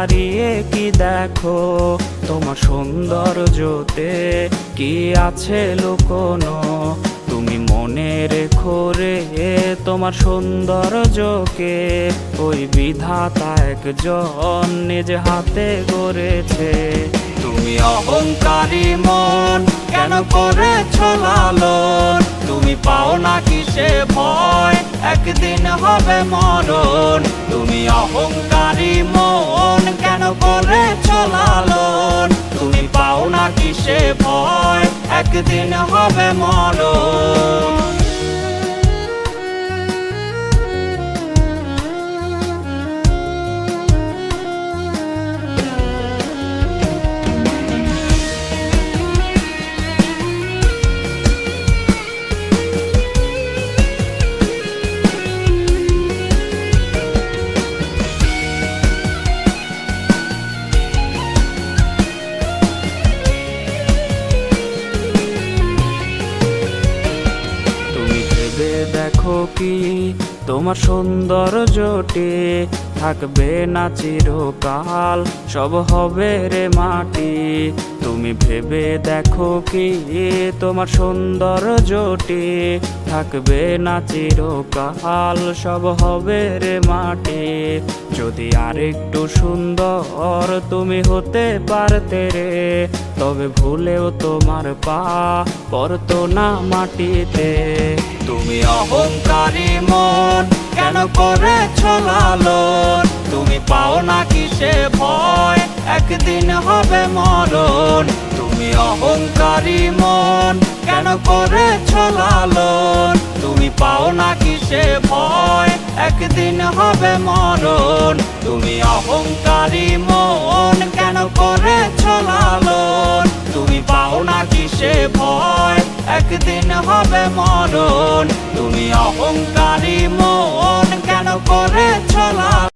দাঁড়িয়ে কি দেখো, তোমার সৌন্দর্যতে কি আছে লুকোনো। তুমি মনে রেখো রে তোমার সৌন্দর্যকে, ওই বিধাতা একজন নিজ হাতে গড়েছে। তুমি অহংকারী মন কেন করেছ লালন, তুমি পাও না কিসে ভয় একদিন হবে মরণ। তুমি অহংকারী মন কেন করেছ লালন, তুমি পাও না কিসে ভয় একদিন হবে মরণ। দেখো কি তোমার সৌন্দর্যটি থাকবে না চিরকাল, সব হবে রে মাটি। তুমি ভেবে দেখো কি তোমার সৌন্দর্যটি থাকবে না চিরকাল, সব হবে রে মাটি। যদি আরেকটু সুন্দর তুমি হতে পারতে রে, তবে ভুলেও তোমার পা পড়তো না মাটিতে। তুমি অহংকারী মন কেন করেছ লালন, তুমি পাও না কিসে ভয় একদিন হবে মরণ। তুমি অহংকারী মন কেন করেছ লালন, তুমি পাও না কিসে ভয় একদিন হবে মরণ। তুমি অহংকারী মন কেন করেছ লালন, তুমি পাও না কিসে ভয় একদিন হবে মরণ। তুমি অহংকারী মন কেন করেছ লালন।